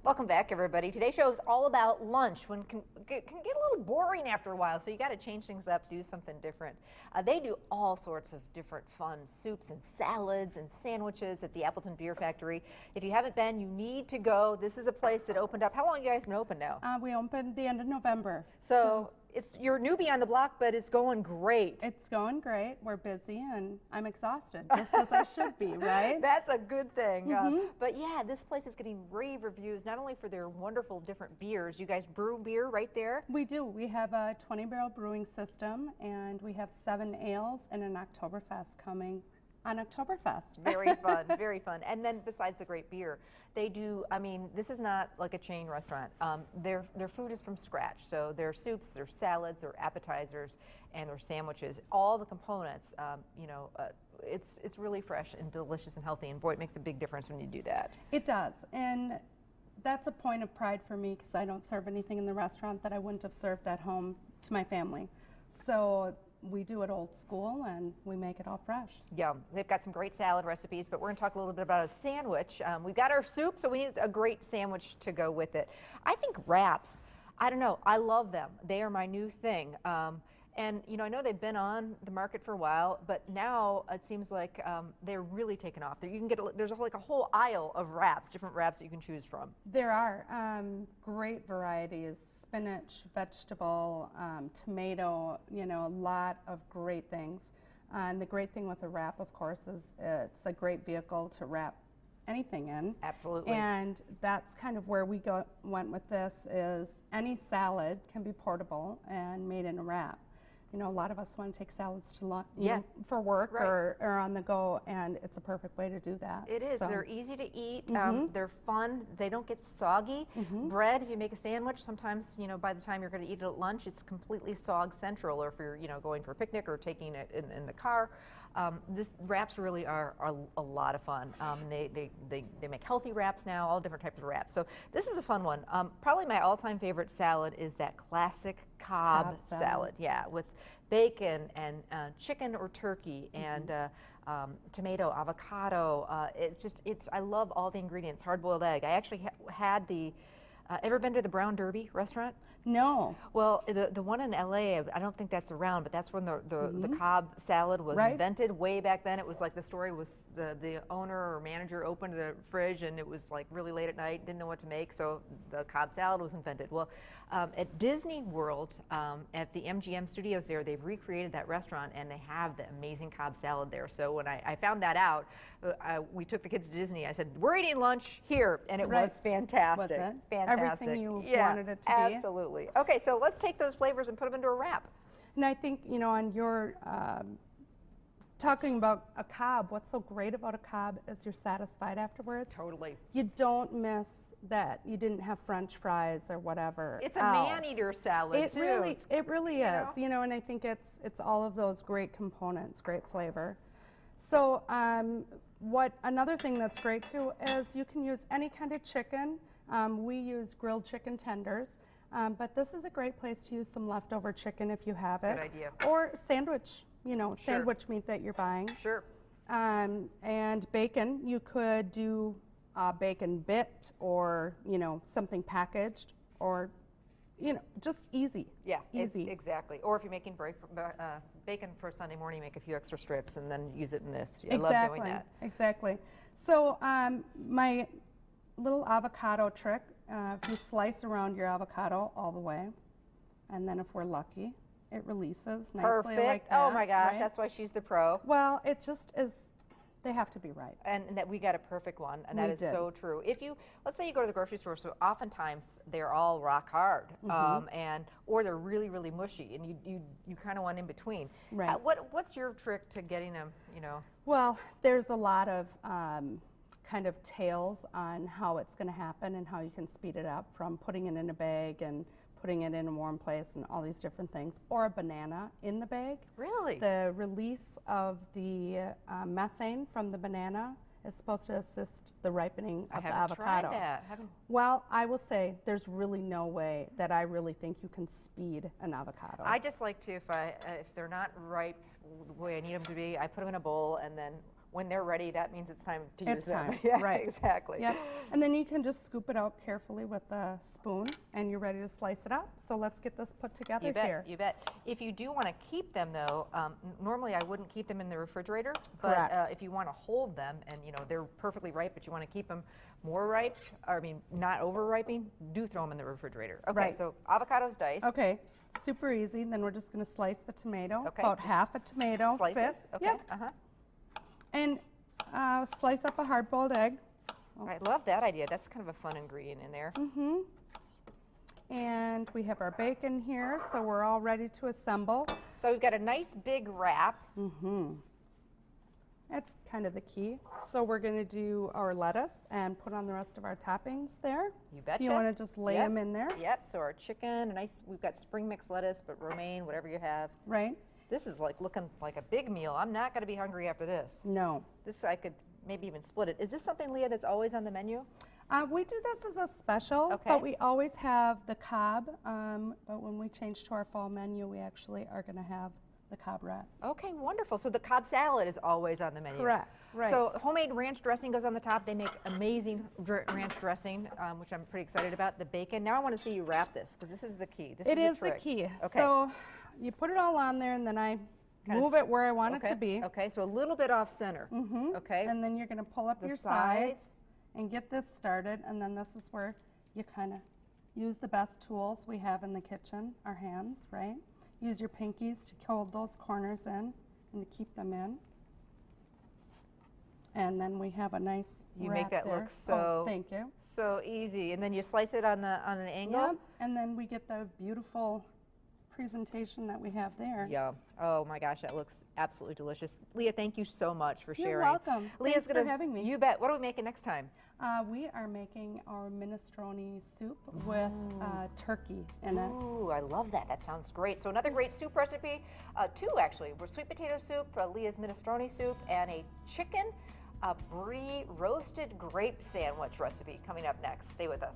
Welcome back, everybody. Today's show is all about lunch. When can get a little boring after a while, so you got to change things up, do something different. They do all sorts of different fun soups and salads and sandwiches at the Appleton Beer Factory. If you haven't been, you need to go. This is a place that opened up. How long have you guys been open now? We opened the end of November. So you're a newbie on the block, but it's going great. It's going great. We're busy, and I'm exhausted, just as I should be, right? That's a good thing. But yeah, this place is getting rave reviews, not only for their wonderful different beers. You guys brew beer right there? We do. We have a 20-barrel brewing system, and we have 7 ales and an Oktoberfest coming on Oktoberfest. Very fun, very fun. And then besides the great beer, they do, I mean, this is not like a chain restaurant. Their food is from scratch. So their soups, their salads, their appetizers, and their sandwiches, all the components, it's really fresh and delicious and healthy. And boy, it makes a big difference when you do that. It does. And that's a point of pride for me because I don't serve anything in the restaurant that I wouldn't have served at home to my family. So we do it old school, and we make it all fresh. Yeah, they've got some great salad recipes, but we're going to talk a little bit about a sandwich. We've got our soup, so we need a great sandwich to go with it. I think wraps, I don't know, I love them. They are my new thing. And, you know, I know they've been on the market for a while, but now it seems like they're really taking off. You can get there's like a whole aisle of wraps, different wraps that you can choose from. There are great varieties. Spinach, vegetable, tomato, you know, a lot of great things. And the great thing with a wrap, of course, is it's a great vehicle to wrap anything in. Absolutely. And that's kind of where we went with this is any salad can be portable and made in a wrap. You know, a lot of us want to take salads to lunch, for work, right, or on the go, and it's a perfect way to do that. It is. So. They're easy to eat. They're fun. They don't get soggy. Bread, if you make a sandwich, sometimes, you know, by the time you're going to eat it at lunch, it's completely sog central, or if you're, you know, going for a picnic or taking it in the car. Wraps really are a lot of fun. They make healthy wraps now, all different types of wraps. So this is a fun one. Probably my all-time favorite salad is that classic Cobb salad. Yeah, with bacon and chicken or turkey and tomato, avocado. I love all the ingredients. Hard-boiled egg. I actually had the. Ever been to the Brown Derby restaurant? No. Well, the one in LA, I don't think that's around, but that's when the Cobb salad was invented way back then. It was like the story was the owner or manager opened the fridge and it was like really late at night, didn't know what to make, so the Cobb salad was invented. Well, at Disney World, at the MGM studios there, they've recreated that restaurant and they have the amazing Cobb salad there. So when I found that out, we took the kids to Disney. I said, we're eating lunch here, and it was fantastic. Was it? Fantastic. Everything you wanted it to be. Absolutely. Okay, so let's take those flavors and put them into a wrap. And I think, you know, on your talking about a Cobb, what's so great about a Cobb is you're satisfied afterwards. Totally. You don't miss that you didn't have French fries or whatever. It's a man-eater salad too. It really is. You know, and I think it's all of those great components, great flavor. So another thing that's great too is you can use any kind of chicken. We use grilled chicken tenders, but this is a great place to use some leftover chicken if you have it. Good idea. Or sandwich, you know, sandwich meat that you're buying. Sure. And bacon, you could do a bacon bit or, you know, something packaged or, you know, just easy. Yeah, easy. Exactly. Or if you're making bacon for Sunday morning, make a few extra strips and then use it in this. I love doing that. Exactly. So my little avocado trick, if you slice around your avocado all the way, and then if we're lucky, it releases nicely like that. Oh my gosh, right? That's why she's the pro. Well, it just is, they have to be right. And that we got a perfect one, and that is so true. If you, let's say you go to the grocery store, so oftentimes they're all rock hard, or they're really, really mushy, and you kind of want in between. Right. What's your trick to getting them, you know? Well, there's a lot of kind of tales on how it's going to happen and how you can speed it up, from putting it in a bag and putting it in a warm place and all these different things, or a banana in the bag. Really? The release of the methane from the banana is supposed to assist the ripening of the avocado. I haven't tried that. Well, I will say there's really no way that I really think you can speed an avocado. I just like to, if they're not ripe the way I need them to be, I put them in a bowl and then when they're ready, that means it's time to use them. It's time, Yeah, right. exactly. Yep. And then you can just scoop it out carefully with a spoon, and you're ready to slice it up. So let's get this put together You bet, here. you bet. If you do want to keep them, though, normally I wouldn't keep them in the refrigerator. But if you want to hold them, and they're perfectly ripe, but you want to keep them more ripe, or I mean, not over-ripening, do throw them in the refrigerator. Okay, Right. so avocados diced. Okay, super easy. Then we're just going to slice the tomato, Okay. about half a tomato Slices? fist. Okay. Yep. And slice up a hard-boiled egg. I love that idea. That's kind of a fun ingredient in there. And we have our bacon here, so we're all ready to assemble. So we've got a nice big wrap. That's kind of the key. So we're going to do our lettuce and put on the rest of our toppings there. You betcha. You want to just lay them in there. Yep, so our chicken, we've got spring mix lettuce, but romaine, whatever you have. Right? This is like looking like a big meal. I'm not going to be hungry after this. No. This, I could maybe even split it. Is this something, Leah, that's always on the menu? We do this as a special, Okay. but we always have the Cobb. But when we change to our fall menu, we actually are going to have the Cobb Wrap. Okay, wonderful. So the Cobb salad is always on the menu. Correct, right. So homemade ranch dressing goes on the top. They make amazing ranch dressing, which I'm pretty excited about. The bacon. Now I want to see you wrap this, because this is the key. This It is is the trick. key. Okay. So you put it all on there, and then I move it where I want it to be. Okay, so a little bit off center. Okay. And then you're going to pull up The your sides. sides and get this started. And then this is where you kind of use the best tools we have in the kitchen, our hands, right? Use your pinkies to hold those corners in and to keep them in. And then we have a nice You wrap make that there. look so Oh, thank you. so easy. And then you slice it on an angle. Yep. And then we get the beautiful presentation that we have there. Yum. Oh my gosh, that looks absolutely delicious. Leah, thank you so much for sharing. You're welcome. Leah's Thanks for gonna, having me. You bet. What are we making next time? We are making our minestrone soup with turkey in it. Ooh, I love that. That sounds great. So another great soup recipe, two actually. We're sweet potato soup, Leah's minestrone soup, and a chicken brie roasted grape sandwich recipe coming up next. Stay with us.